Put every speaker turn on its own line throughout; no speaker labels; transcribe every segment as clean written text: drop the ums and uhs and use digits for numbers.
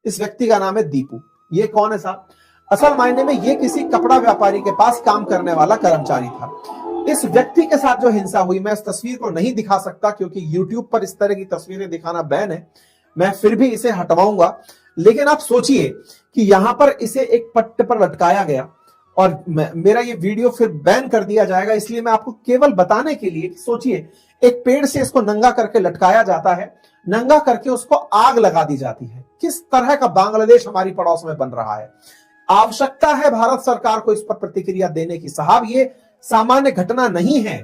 इस व्यक्ति का नाम है दीपू। ये कौन है साहब? असल मायने में ये किसी कपड़ा व्यापारी के पास काम करने वाला कर्मचारी था। इस व्यक्ति के साथ जो हिंसा हुई, मैं इस तस्वीर को नहीं दिखा सकता क्योंकि YouTube पर इस तरह की तस्वीरें दिखाना बैन है, मैं फिर भी इसे हटवाऊंगा। लेकिन आप सोचिए कि यहां पर इसे एक पट्टे पर लटकाया गया और मेरा ये वीडियो फिर बैन कर दिया जाएगा, इसलिए मैं आपको केवल बताने के लिए, सोचिए एक पेड़ से इसको नंगा करके लटकाया जाता है, नंगा करके उसको आग लगा दी जाती है। किस तरह का बांग्लादेश हमारी पड़ोस में बन रहा है। आवश्यकता है भारत सरकार को इस पर प्रतिक्रिया देने की। साहब ये सामान्य घटना नहीं है।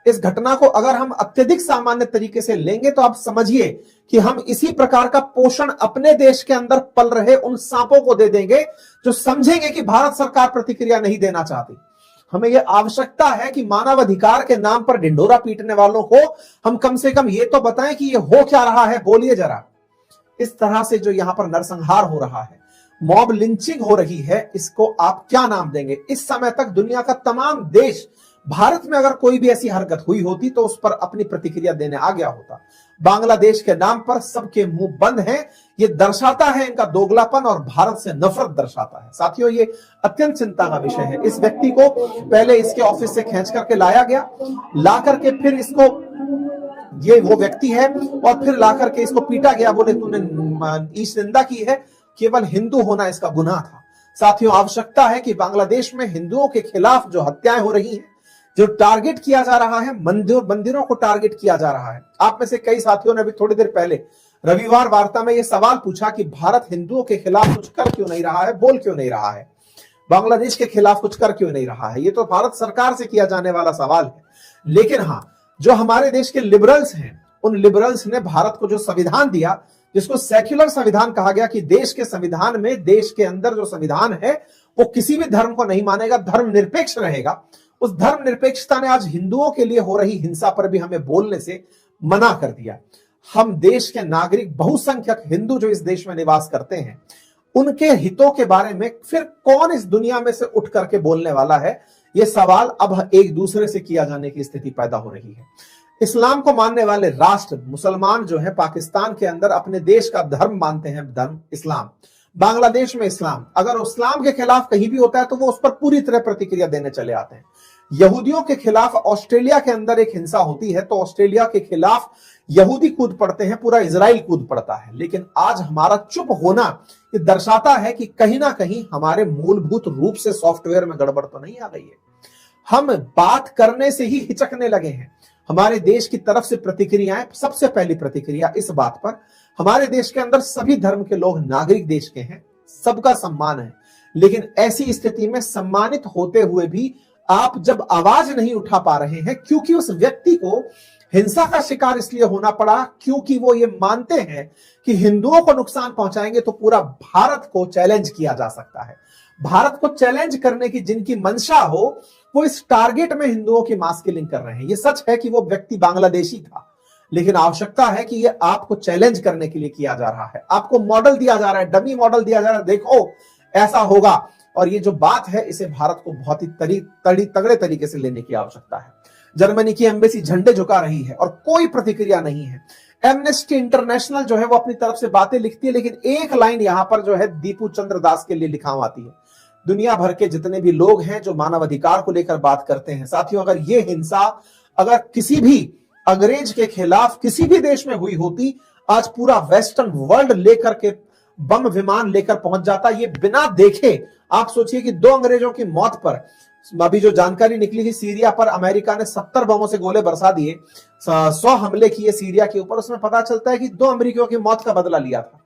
इस घटना को अगर हम अत्यधिक सामान्य तरीके से लेंगे तो आप समझिए कि हम इसी प्रकार का पोषण अपने देश के अंदर पल रहे उन सांपों को दे देंगे जो समझेंगे कि भारत सरकार प्रतिक्रिया नहीं देना चाहती। हमें यह आवश्यकता है कि मानव अधिकार के नाम पर ढिंढोरा पीटने वालों को हम कम से कम ये तो बताएं कि ये हो क्या रहा है, बोलिए जरा। इस तरह से जो यहां पर नरसंहार हो रहा है, मॉब लिंचिंग हो रही है, इसको आप क्या नाम देंगे? इस समय तक दुनिया का तमाम देश, भारत में अगर कोई भी ऐसी हरकत हुई होती तो उस पर अपनी प्रतिक्रिया देने आ गया होता। बांग्लादेश के नाम पर सबके मुंह बंद हैं। ये दर्शाता है इनका दोगलापन और भारत से नफरत दर्शाता है। साथियों ये अत्यंत चिंता का विषय है। इस व्यक्ति को पहले इसके ऑफिस से खींच करके लाया गया, ला करके फिर इसको, ये वो व्यक्ति है, और फिर ला करके इसको पीटा गया। बोले तूने ईश निंदा की है, केवल हिंदू होना इसका गुनाह था। साथियों आवश्यकता है कि बांग्लादेश में हिंदुओं के खिलाफ जो हत्याएं हो रही हैं, जो टारगेट किया जा रहा है, मंदिरों को टारगेट किया जा रहा है। आप में से कई साथियों ने अभी थोड़ी देर पहले रविवार वार्ता में यह सवाल पूछा कि भारत हिंदुओं के खिलाफ कुछ कर क्यों नहीं रहा है, बोल क्यों नहीं रहा है, बांग्लादेश के खिलाफ कुछ कर क्यों नहीं रहा है। ये तो भारत सरकार से किया जाने वाला सवाल है। लेकिन हाँ, जो हमारे देश के लिबरल्स हैं, उन लिबरल्स ने भारत को जो संविधान दिया, जिसको सेक्युलर संविधान कहा गया, कि देश के संविधान में, देश के अंदर जो संविधान है वो किसी भी धर्म को नहीं मानेगा, धर्मनिरपेक्ष रहेगा। उस धर्मनिरपेक्षता ने आज हिंदुओं के लिए हो रही हिंसा पर भी हमें बोलने से मना कर दिया। हम देश के नागरिक, बहुसंख्यक हिंदू जो इस देश में निवास करते हैं, उनके हितों के बारे में फिर कौन इस दुनिया में से उठ करके बोलने वाला है? यह सवाल अब एक दूसरे से किया जाने की स्थिति पैदा हो रही है। इस्लाम को मानने वाले राष्ट्र मुसलमान जो है, पाकिस्तान के अंदर अपने देश का धर्म मानते हैं, धर्म इस्लाम। बांग्लादेश में इस्लाम, अगर इस्लाम के खिलाफ कहीं भी होता है तो वो उस पर पूरी तरह प्रतिक्रिया देने चले आते हैं। यहूदियों के खिलाफ ऑस्ट्रेलिया के अंदर एक हिंसा होती है तो ऑस्ट्रेलिया के खिलाफ यहूदी कूद पड़ते हैं, पूरा इजराइल कूद पड़ता है। लेकिन आज हमारा चुप होना ये दर्शाता है कि कहीं ना कहीं हमारे मूलभूत रूप से सॉफ्टवेयर में गड़बड़ तो नहीं आ गई है। हम बात करने से ही हिचकने लगे हैं। हमारे देश की तरफ से प्रतिक्रियाएं, सबसे पहली प्रतिक्रिया इस बात पर, हमारे देश के अंदर सभी धर्म के लोग नागरिक देश के हैं, सबका सम्मान है। लेकिन ऐसी स्थिति में सम्मानित होते हुए भी आप जब आवाज नहीं उठा पा रहे हैं, क्योंकि उस व्यक्ति को हिंसा का शिकार इसलिए होना पड़ा क्योंकि वो ये मानते हैं कि हिंदुओं को नुकसान पहुंचाएंगे तो पूरा भारत को चैलेंज किया जा सकता है। भारत को चैलेंज करने की जिनकी मंशा हो, वो इस टारगेट में हिंदुओं की मास किलिंग कर रहे हैं। ये सच है कि वो व्यक्ति बांग्लादेशी था, लेकिन आवश्यकता है कि ये आपको चैलेंज करने के लिए किया जा रहा है। आपको मॉडल दिया जा रहा है, डमी मॉडल दिया जा रहा है, देखो ऐसा होगा। और ये जो बात है, इसे भारत को बहुत ही तगड़े तरीके से लेने की आवश्यकता है। जर्मनी की एम्बेसी झंडे झुका रही है और कोई प्रतिक्रिया नहीं है। एमनेस्टी इंटरनेशनल जो है वो अपनी तरफ से बातें लिखती है, लेकिन एक लाइन यहां पर जो है दीपू चंद्र दास के लिए लिखा आती है। दुनिया भर के जितने भी लोग हैं जो मानव अधिकार को लेकर बात करते हैं, साथियों अगर ये हिंसा अगर किसी भी अंग्रेज के खिलाफ किसी भी देश में हुई होती, आज पूरा वेस्टर्न वर्ल्ड लेकर के बम विमान लेकर पहुंच जाता, ये बिना देखे। आप सोचिए कि 2 अंग्रेजों की मौत पर अभी जो जानकारी निकली थी, सीरिया पर अमेरिका ने 70 बमों से गोले बरसा दिए, 100 हमले किए सीरिया के ऊपर, उसमें पता चलता है कि 2 अमेरिकियों की मौत का बदला लिया था।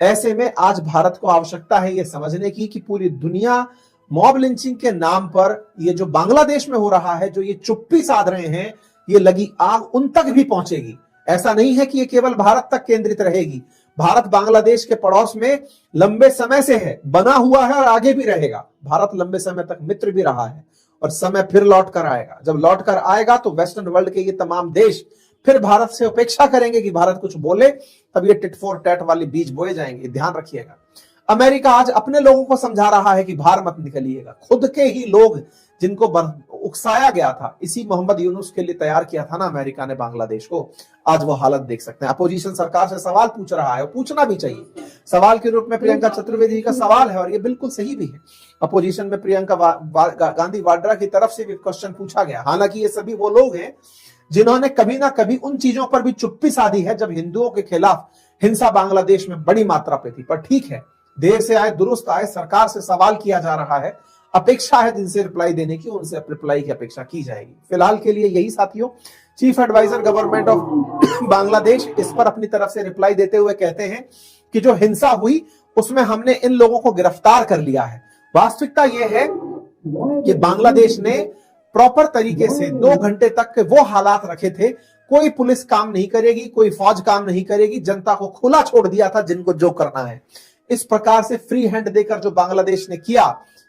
ऐसे में आज भारत को आवश्यकता है यह समझने की कि पूरी दुनिया मॉब लिंचिंग के नाम पर ये जो बांग्लादेश में हो रहा है, जो ये चुप्पी साध रहे हैं, ये लगी आग उन तक भी पहुंचेगी। ऐसा नहीं है कि ये केवल भारत तक केंद्रित रहेगी। भारत बांग्लादेश के पड़ोस में लंबे समय से है, बना हुआ है और आगे भी रहेगा। भारत लंबे समय तक मित्र भी रहा है और समय फिर लौट कर आएगा। जब लौट कर आएगा तो वेस्टर्न वर्ल्ड के ये तमाम देश फिर भारत से अपेक्षा करेंगे कि भारत कुछ बोले, तब ये टिट फॉर टैट वाली बीज बोए जाएंगे। ध्यान रखिएगा। अमेरिका आज अपने लोगों को समझा रहा है कि बाहर मत निकलिएगा। खुद के ही लोग जिनको उकसाया गया था, इसी मोहम्मद यूनुस के लिए तैयार किया था ना अमेरिका ने बांग्लादेश को। आज वो हालत देख सकते हैं। अपोजिशन सरकार से सवाल पूछ रहा है, पूछना भी चाहिए। सवाल के रूप में प्रियंका चतुर्वेदी का सवाल है और ये बिल्कुल सही भी है। अपोजिशन में प्रियंका गांधी वाड्रा की तरफ से भी क्वेश्चन पूछा गया। हालांकि ये सभी वो लोग हैं जिन्होंने कभी ना कभी उन चीजों पर भी चुप्पी साधी है जब हिंदुओं के खिलाफ हिंसा बांग्लादेश में बड़ी मात्रा पे थी। पर ठीक है, देर से आए दुरुस्त आए, सरकार से सवाल किया जा रहा है, अपेक्षा है जिनसे रिप्लाई देने की, उनसे रिप्लाई की अपेक्षा की जाएगी। फिलहाल के लिए यही साथियों। Chief adviser government of Bangladesh इस पर अपनी तरफ से रिप्लाई देते हुए कहते हैं कि जो हिंसा हुई उसमें हमने इन लोगों को गिरफ्तार कर लिया है। वास्तविकता यह है कि बांग्लादेश ने प्रॉपर तरीके से 2 घंटे तक के वो हालात रखे थे, कोई पुलिस काम नहीं करेगी, कोई फौज काम नहीं करेगी, जनता को खुला छोड़ दिया था जिनको जो करना है। इस प्रकार से फ्री हैंड देकर जो बांग्लादेश ने किया,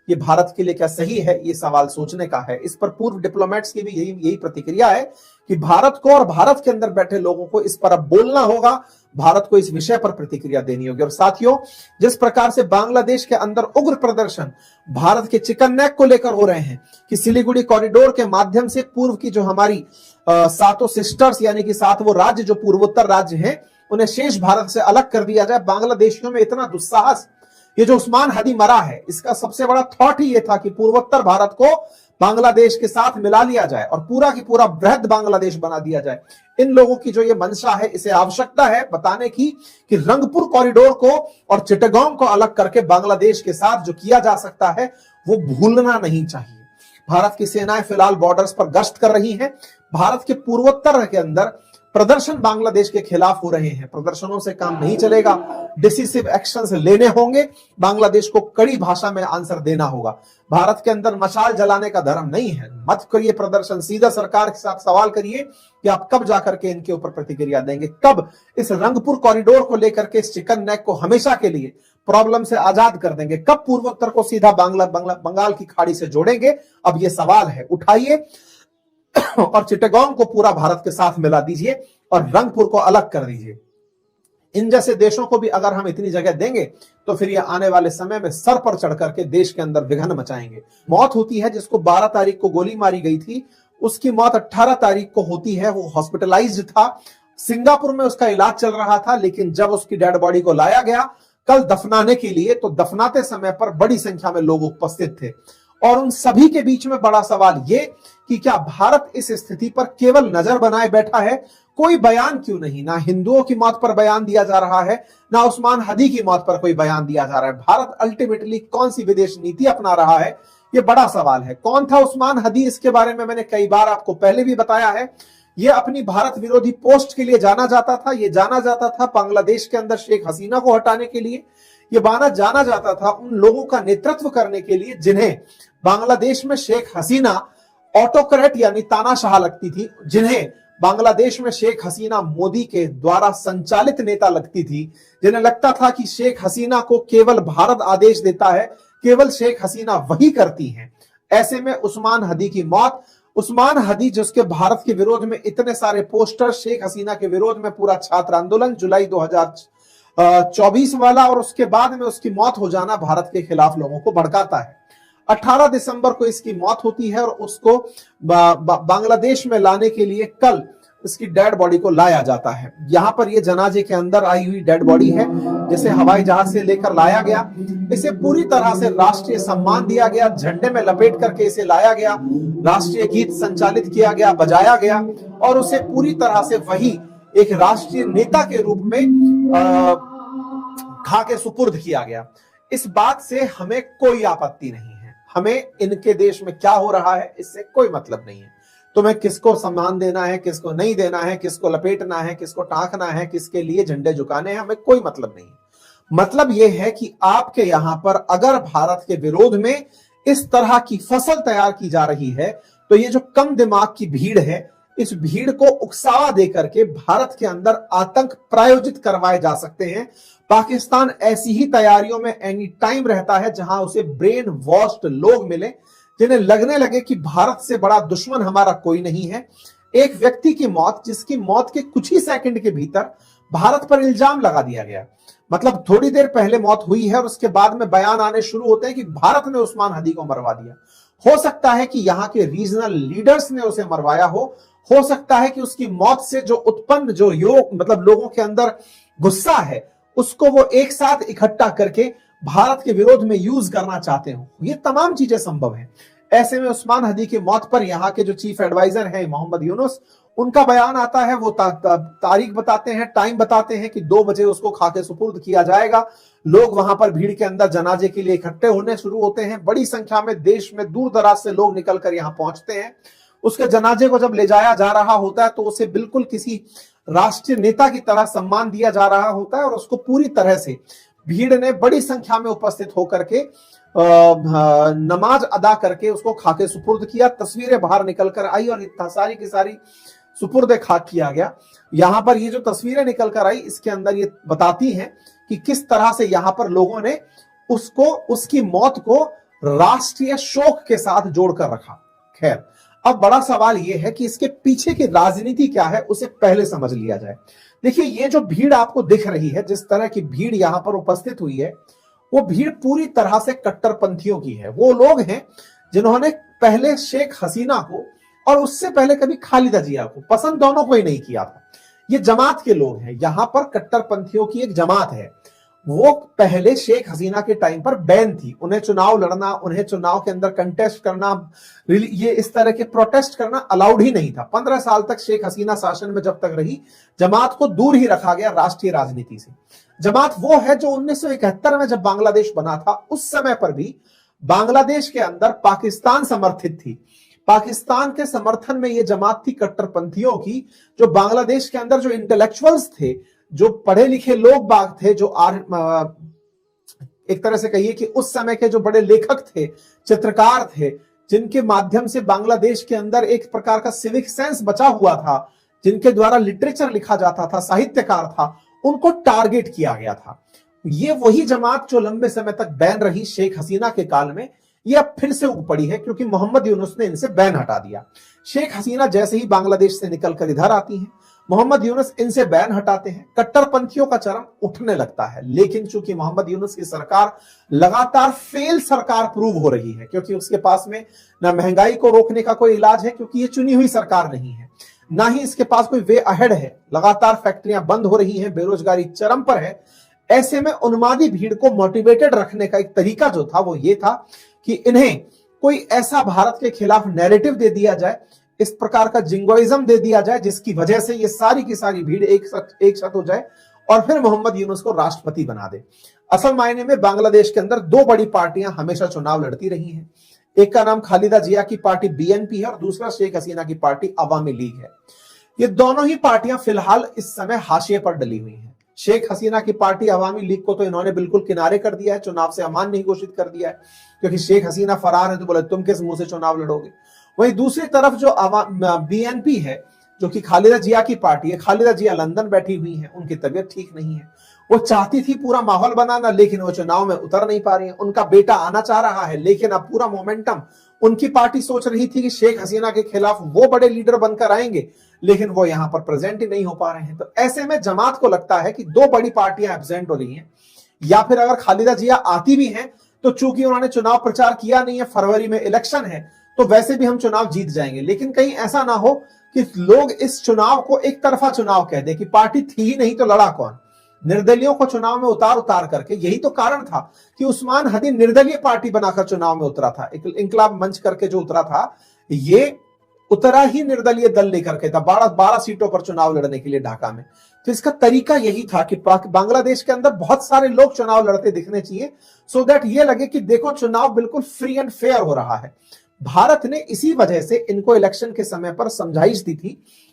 ये भारत के लिए क्या सही है, ये सवाल सोचने का है। इस पर पूर्व डिप्लोमेट्स की भी यही प्रतिक्रिया है कि भारत को और भारत के अंदर बैठे लोगों को इस पर अब बोलना होगा, भारत को इस विषय पर प्रतिक्रिया देनी होगी। और साथियों, जिस प्रकार से बांग्लादेश के अंदर उग्र प्रदर्शन भारत के चिकन नेक को लेकर हो रहे हैं कि सिलीगुड़ी कॉरिडोर के माध्यम से पूर्व की जो हमारी 7 सिस्टर्स यानी कि 7 वो राज्य जो पूर्वोत्तर राज्य हैं, उन्हें शेष भारत से अलग कर दिया जाए। बांग्लादेशियों में इतना दुस्साहस, ये जो उस्मान हदी मरा है, इसका सबसे बड़ा थॉट ही ये था कि पूर्वोत्तर भारत को बांग्लादेश के साथ मिला लिया जाए और पूरा की पूरा बृहद बांग्लादेश बना दिया जाए। इन लोगों की जो ये मंशा है, इसे आवश्यकता है बताने की कि रंगपुर कॉरिडोर को और चिटगांव को अलग करके बांग्लादेश के साथ जो किया जा सकता है वो भूलना नहीं चाहिए। भारत की सेनाएं फिलहाल बॉर्डर्स पर गश्त कर रही हैं। भारत के पूर्वोत्तर के अंदर प्रदर्शन बांग्लादेश के खिलाफ हो रहे हैं। प्रदर्शनों से काम नहीं चलेगा, डिसिसिव एक्शंस लेने होंगे, बांग्लादेश को कड़ी भाषा में आंसर देना होगा। भारत के अंदर मशाल जलाने का धर्म नहीं है। मत करिए प्रदर्शन, सीधा सरकार के साथ सवाल करिए कि आप कब जाकर के इनके ऊपर प्रतिक्रिया देंगे, कब इस रंगपुर कॉरिडोर को लेकर के इस चिकन नेक को हमेशा के लिए प्रॉब्लम से आजाद कर देंगे, कब पूर्वोत्तर को सीधा बंगाल की खाड़ी से जोड़ेंगे। अब ये सवाल है, उठाइए और चिटगांव को पूरा भारत के साथ मिला दीजिए और रंगपुर को अलग कर दीजिए। इन जैसे देशों को भी अगर हम इतनी जगह देंगे तो फिर ये आने वाले समय में सर पर चढ़ करके देश के अंदर विघ्न मचाएंगे। मौत होती है, जिसको 12 तारीख को गोली मारी गई थी, उसकी मौत 18 तारीख को होती है। वो हॉस्पिटलाइज्ड था, सिंगापुर में उसका इलाज चल रहा था, लेकिन जब उसकी डेड बॉडी को लाया गया कल दफनाने के लिए, तो दफनाते समय पर बड़ी संख्या में लोग उपस्थित थे। और उन सभी के बीच में बड़ा सवाल ये कि क्या भारत इस स्थिति पर केवल नजर बनाए बैठा है? कोई बयान क्यों नहीं? ना हिंदुओं की मौत पर बयान दिया जा रहा है, ना उस्मान हदी की मौत पर कोई बयान दिया जा रहा है। भारत अल्टीमेटली कौन सी विदेश नीति अपना रहा है, ये बड़ा सवाल है। कौन था उस्मान हदी? इसके बारे में मैंने कई बार आपको पहले भी बताया है। ये अपनी भारत विरोधी पोस्ट के लिए जाना जाता था। ये जाना जाता था बांग्लादेश के अंदर शेख हसीना को हटाने के लिए। ये जाना जाता था उन लोगों का नेतृत्व करने के लिए जिन्हें बांग्लादेश में शेख हसीना ऑटोक्रेट यानी तानाशाह लगती थी, जिन्हें बांग्लादेश में शेख हसीना मोदी के द्वारा संचालित नेता लगती थी, जिन्हें लगता था कि शेख हसीना को केवल भारत आदेश देता है, केवल शेख हसीना वही करती हैं। ऐसे में उस्मान हदी की मौत, उस्मान हदी जिसके भारत के विरोध में इतने सारे पोस्टर, शेख हसीना के विरोध में पूरा छात्र आंदोलन जुलाई 2024 वाला, और उसके बाद में उसकी मौत हो जाना भारत के खिलाफ लोगों को भड़काता है। 18 दिसंबर को इसकी मौत होती है और उसको बांग्लादेश में लाने के लिए कल इसकी डेड बॉडी को लाया जाता है। यहां पर ये जनाजे के अंदर आई हुई डेड बॉडी है, जिसे हवाई जहाज से लेकर लाया गया। इसे पूरी तरह से राष्ट्रीय सम्मान दिया गया, झंडे में लपेट करके इसे लाया गया, राष्ट्रीय गीत संचालित किया गया, बजाया गया और उसे पूरी तरह से वही एक राष्ट्रीय नेता के रूप में खा के सुपुर्द किया गया। इस बात से हमें कोई आपत्ति नहीं है। हमें इनके देश में क्या हो रहा है इससे कोई मतलब नहीं है। तुम्हें किसको सम्मान देना है, किसको नहीं देना है, किसको लपेटना है, किसको टांकना है, किसके लिए झंडे झुकाने हैं, हमें कोई मतलब नहीं है। मतलब यह है कि आपके यहां पर अगर भारत के विरोध में इस तरह की फसल तैयार की जा रही है, तो ये जो कम दिमाग की भीड़ है, इस भीड़ को उकसावा देकर के भारत के अंदर आतंक प्रायोजित करवाए जा सकते हैं। पाकिस्तान ऐसी ही तैयारियों में एनी टाइम रहता है जहां उसे ब्रेन वॉश्ड लोग मिले, जिन्हें लगने लगे कि भारत से बड़ा दुश्मन हमारा कोई नहीं है। एक व्यक्ति की मौत, जिसकी मौत के कुछ ही सेकंड के भीतर भारत पर इल्जाम लगा दिया गया, मतलब थोड़ी देर पहले मौत हुई है और उसके बाद में बयान आने शुरू होते हैं कि भारत ने उस्मान हदी को मरवा दिया। हो सकता है कि यहां के रीजनल लीडर्स ने उसे मरवाया हो सकता है कि उसकी मौत से जो उत्पन्न जो योग मतलब लोगों के अंदर गुस्सा है उसको वो एक साथ इकट्ठा करके भारत के विरोध में यूज करना चाहते हो। ये तमाम चीजें संभव है। ऐसे में उस्मान हदी की मौत पर यहाँ के जो चीफ एडवाइजर हैं मोहम्मद यूनुस, उनका बयान आता है, वो तारीख बताते हैं, टाइम बताते हैं कि 2 बजे उसको खाके सुपुर्द किया जाएगा। लोग वहां पर भीड़ के अंदर जनाजे के लिए इकट्ठे होने शुरू होते हैं। बड़ी संख्या में देश में दूर दराज से लोग निकलकर यहाँ पहुंचते हैं। उसके जनाजे को जब ले जाया जा रहा होता है तो उसे बिल्कुल किसी राष्ट्रीय नेता की तरह सम्मान दिया जा रहा होता है और उसको पूरी तरह से भीड़ ने बड़ी संख्या में उपस्थित होकर के नमाज अदा करके उसको खाके सुपुर्द किया। तस्वीरें बाहर निकल कर आई और इतना सारी की सारी सुपुर्द खाक किया गया। यहां पर ये जो तस्वीरें निकल कर आई इसके अंदर ये बताती हैं कि किस तरह से यहां पर लोगों ने उसको उसकी मौत को राष्ट्रीय शोक के साथ जोड़कर रखा। खैर, अब बड़ा सवाल यह है कि इसके पीछे की राजनीति क्या है, उसे पहले समझ लिया जाए। देखिए, ये जो भीड़ आपको दिख रही है, जिस तरह की भीड़ यहां पर उपस्थित हुई है, वो भीड़ पूरी तरह से कट्टरपंथियों की है। वो लोग हैं जिन्होंने पहले शेख हसीना को और उससे पहले कभी खालिदा जिया को पसंद दोनों को ही नहीं किया था। ये जमात के लोग हैं। यहां पर कट्टरपंथियों की एक जमात है। वो पहले शेख हसीना के टाइम पर बैन थी। उन्हें चुनाव लड़ना, उन्हें चुनाव के अंदर कंटेस्ट करना, ये इस तरह के प्रोटेस्ट करना अलाउड ही नहीं था। 15 साल तक शेख हसीना शासन में जब तक रही, जमात को दूर ही रखा गया राष्ट्रीय राजनीति से। जमात वो है जो 1971 में जब बांग्लादेश बना था, उस समय पर भी बांग्लादेश के अंदर पाकिस्तान समर्थित थी। पाकिस्तान के समर्थन में ये जमात थी कट्टरपंथियों की, जो बांग्लादेश के अंदर जो इंटेलेक्चुअल्स थे, जो पढ़े लिखे लोग बाग थे, जो एक तरह से कहिए कि उस समय के जो बड़े लेखक थे, चित्रकार थे, जिनके माध्यम से बांग्लादेश के अंदर एक प्रकार का सिविक सेंस बचा हुआ था, जिनके द्वारा लिटरेचर लिखा जाता था, साहित्यकार था, उनको टारगेट किया गया था। ये वही जमात जो लंबे समय तक बैन रही शेख हसीना के काल में, ये अब फिर से उग पड़ी है क्योंकि मोहम्मद यूनुस ने इनसे बैन हटा दिया। शेख हसीना जैसे ही बांग्लादेश से निकलकर इधर आती हैं, मोहम्मद यूनुस इनसे बैन हटाते हैं, कट्टरपंथियों का चरम उठने लगता है। लेकिन चूंकि मोहम्मद यूनुस की सरकार लगातार फेल सरकार प्रूव हो रही है, क्योंकि उसके पास में ना महंगाई को रोकने का कोई इलाज है, क्योंकि ये चुनी हुई सरकार नहीं है, ना ही इसके पास कोई वे अहेड है। लगातार फैक्ट्रियां बंद हो रही हैं, बेरोजगारी चरम पर है। ऐसे में उन्मादी भीड़ को मोटिवेटेड रखने का एक तरीका जो था वो ये था कि इन्हें कोई ऐसा भारत के खिलाफ नैरेटिव दे दिया जाए, इस प्रकार का जिंगोइज्म दे दिया जाए, जिसकी वजह से ये सारी की सारी भीड़ एक साथ हो जाए और फिर मोहम्मद यूनुस को राष्ट्रपति बना दे। असल मायने में बांग्लादेश के अंदर 2 बड़ी पार्टियां हमेशा चुनाव लड़ती रही हैं। एक का नाम खालिदा जिया की पार्टी बीएनपी है और दूसरा शेख हसीना की पार्टी अवामी लीग है। ये दोनों ही पार्टियां फिलहाल इस समय हाशिए पर डली हुई हैं। शेख हसीना की पार्टी अवामी लीग को तो इन्होंने बिल्कुल किनारे कर दिया है, चुनाव से अमान्य ही घोषित कर दिया है, क्योंकि शेख हसीना फरार है तो बोले तुम किस मुंह से चुनाव लड़ोगे। वहीं दूसरी तरफ जो बीएनपी है, जो कि खालिदा जिया की पार्टी है, खालिदा जिया लंदन बैठी हुई है, उनकी तबीयत ठीक नहीं है। वो चाहती थी पूरा माहौल बनाना, लेकिन वो चुनाव में उतर नहीं पा रही है। उनका बेटा आना चाह रहा है, लेकिन अब पूरा मोमेंटम उनकी पार्टी सोच रही थी कि शेख हसीना के खिलाफ वो बड़े लीडर बनकर आएंगे, लेकिन वो यहां पर प्रेजेंट ही नहीं हो पा रहे हैं। तो ऐसे में जमात को लगता है कि 2 बड़ी पार्टियां एब्सेंट हो रही हैं, या फिर अगर खालिदा जिया आती भी हैं तो चूंकि उन्होंने चुनाव प्रचार किया नहीं है, फरवरी में इलेक्शन है, तो वैसे भी हम चुनाव जीत जाएंगे। लेकिन कहीं ऐसा ना हो कि लोग इस चुनाव को एक तरफा चुनाव कह दें कि पार्टी थी ही नहीं तो लड़ा कौन। निर्दलियों को चुनाव में उतार करके, यही तो कारण था कि उस्मान हदी निर्दलीय पार्टी बनाकर चुनाव में उतरा था। इंकलाब मंच करके जो उतरा था, ये उतरा ही निर्दलीय दल लेकर के था 12 सीटों पर चुनाव लड़ने के लिए ढाका में। तो इसका तरीका यही था कि बांग्लादेश के अंदर बहुत सारे लोग चुनाव लड़ते दिखने चाहिए, सो दैट ये लगे कि देखो चुनाव बिल्कुल फ्री एंड फेयर हो रहा है। भारत ने इसी वजह से इनको इलेक्शन के समय पर समझाइश दी थी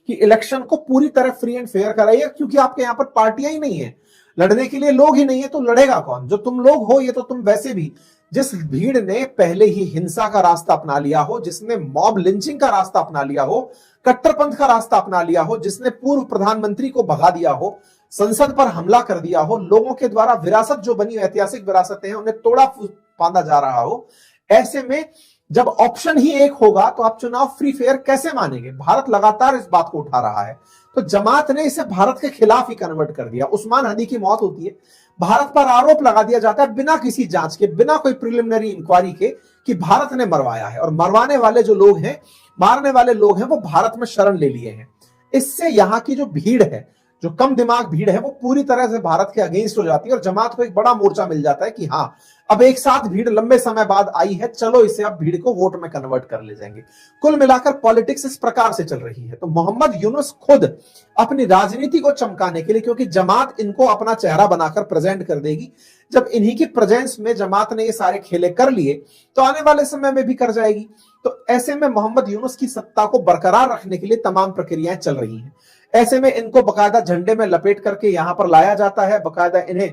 कि इलेक्शन को पूरी तरह फ्री एंड फेयर कराइए, क्योंकि आपके यहां पर पार्टियां ही नहीं है, लड़ने के लिए लोग ही नहीं है, तो लड़ेगा कौन। जो तुम लोग हो, ये तो तुम वैसे भी, जिस भीड़ ने पहले ही हिंसा का रास्ता अपना लिया हो, जिसने मॉब लिंचिंग का रास्ता अपना लिया हो, कट्टरपंथ का रास्ता अपना लिया हो, जिसने पूर्व प्रधानमंत्री को भगा दिया हो, संसद पर हमला कर दिया हो, लोगों के द्वारा विरासत जो बनी, ऐतिहासिक विरासतें हैं, उन्हें तोड़ा फांदा जा रहा हो, ऐसे में जब ऑप्शन ही एक होगा तो आप चुनाव फ्री फेयर कैसे मानेंगे। भारत लगातार इस बात को उठा रहा है, तो जमात ने इसे भारत के खिलाफ ही कन्वर्ट कर दिया। उस्मान हदी की मौत होती है, भारत पर आरोप लगा दिया जाता है बिना किसी जांच के, बिना कोई प्रिलिमिनरी इंक्वायरी के, कि भारत ने मरवाया है, और मरवाने वाले जो लोग हैं, मारने वाले लोग हैं, वो भारत में शरण ले लिए हैं। इससे यहां की जो भीड़ है, जो कम दिमाग भीड़ है, वो पूरी तरह से भारत के अगेंस्ट हो जाती है, और जमात को एक बड़ा मोर्चा मिल जाता है कि हाँ, अब एक साथ भीड़ लंबे समय बाद आई है, चलो इसे अब भीड़ को वोट में कन्वर्ट कर ले जाएंगे। कुल मिलाकर पॉलिटिक्स इस प्रकार से चल रही है। तो मोहम्मद यूनुस खुद अपनी राजनीति को चमकाने के लिए, क्योंकि जमात इनको अपना चेहरा बनाकर प्रेजेंट कर देगी, जब इन्हीं की प्रेजेंस में जमात ने ये सारे खेले कर लिए, तो आने वाले समय में भी कर जाएगी। तो ऐसे में मोहम्मद यूनुस की सत्ता को बरकरार रखने के लिए तमाम प्रक्रियाएं चल रही हैं। ऐसे में इनको बकायदा झंडे में लपेट करके यहां पर लाया जाता है, बकायदा इन्हें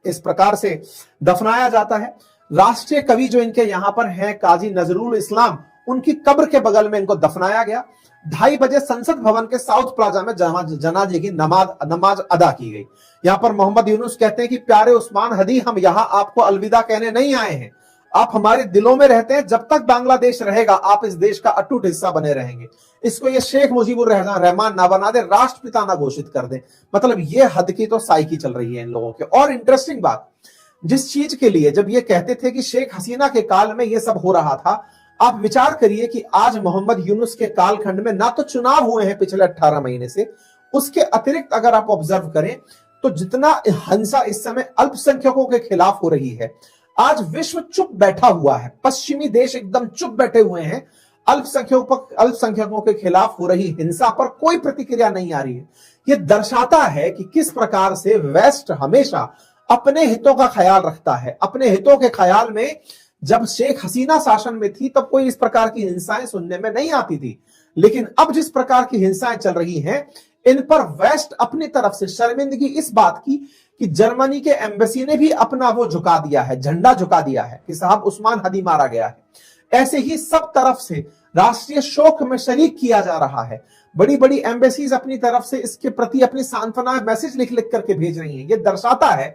इस प्रकार से दफनाया जाता है। राष्ट्रीय कवि जो इनके यहां पर हैं, काजी नजरुल इस्लाम, उनकी कब्र के बगल में इनको दफनाया गया। 2:30 बजे संसद भवन के साउथ प्लाजा में जनाजे की नमाज अदा की गई। यहां पर मोहम्मद यूनुस कहते हैं कि प्यारे उस्मान हदी, हम यहां आपको अलविदा कहने नहीं आए हैं, आप हमारे दिलों में रहते हैं। जब तक बांग्लादेश रहेगा, आप इस देश का अटूट हिस्सा बने रहेंगे। इसको ये शेख मुजीबुर रहमान ना बना दे, राष्ट्रपिता ना घोषित कर दे। मतलब ये हद की तो साइकी चल रही है इन लोगों के। और इंटरेस्टिंग बात, जिस चीज के लिए जब ये कहते थे कि शेख हसीना के काल में ये सब हो रहा था, आप विचार करिए कि आज मोहम्मद यूनुस के कालखंड में ना तो चुनाव हुए हैं पिछले 18 महीने से, उसके अतिरिक्त अगर आप ऑब्जर्व करें तो जितना हिंसा इस समय अल्पसंख्यकों के खिलाफ हो रही है, आज विश्व चुप बैठा हुआ है, पश्चिमी देश एकदम चुप बैठे हुए हैं। अल्पसंख्यकों के खिलाफ हो रही हिंसा पर कोई प्रतिक्रिया नहीं आ रही है। यह दर्शाता है कि किस प्रकार से वेस्ट हमेशा अपने हितों का ख्याल रखता है। अपने हितों के ख्याल में जब शेख हसीना शासन में थी, तब कोई इस प्रकार की हिंसाएं सुनने में नहीं आती थी, लेकिन अब जिस प्रकार की हिंसाएं चल रही हैं, इन पर वेस्ट अपनी तरफ से शर्मिंदगी इस बात की कि जर्मनी के एम्बेसी ने भी अपना वो झुका दिया है, झंडा झुका दिया है कि साहब उस्मान हदी मारा गया है। ऐसे ही सब तरफ से राष्ट्रीय शोक में शरीक किया जा रहा है। बड़ी बड़ी एम्बेसीज अपनी तरफ से इसके प्रति अपनी सांत्वना मैसेज लिख लिख करके भेज रही हैं। ये दर्शाता है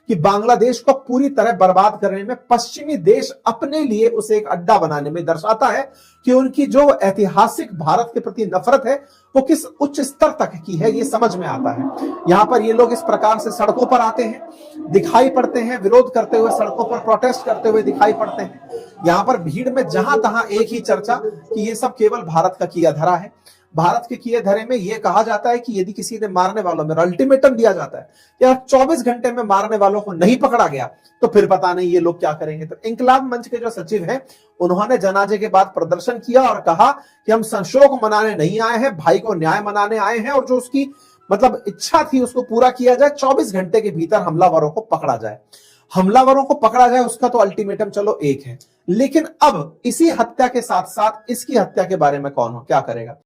कि बांग्लादेश को पूरी तरह बर्बाद करने में पश्चिमी देश अपने लिए उसे एक अड्डा बनाने में, दर्शाता है कि उनकी जो ऐतिहासिक भारत के प्रति नफरत है वो किस उच्च स्तर तक की है, ये समझ में आता है। यहां पर ये लोग इस प्रकार से सड़कों पर आते हैं, दिखाई पड़ते हैं, विरोध करते हुए सड़कों पर प्रोटेस्ट करते हुए दिखाई पड़ते हैं। यहां पर भीड़ में जहां तहां एक ही चर्चा कि ये सब केवल भारत का किया धरा है। भारत के किए धरे में यह कहा जाता है कि यदि किसी ने मारने वालों में अल्टीमेटम दिया जाता है या 24 घंटे में मारने वालों को नहीं पकड़ा गया तो फिर पता नहीं ये लोग क्या करेंगे। तो इंकलाब मंच के जो सचिव हैं, उन्होंने जनाजे के बाद प्रदर्शन किया और कहा कि हम शोक मनाने नहीं आए हैं, भाई को न्याय मनाने आए हैं, और जो उसकी मतलब इच्छा थी उसको पूरा किया जाए। 24 घंटे के भीतर हमलावरों को पकड़ा जाए। हमलावरों को पकड़ा जाए उसका तो अल्टीमेटम चलो एक है, लेकिन अब इसी हत्या के साथ साथ इसकी हत्या के बारे में कौन क्या करेगा।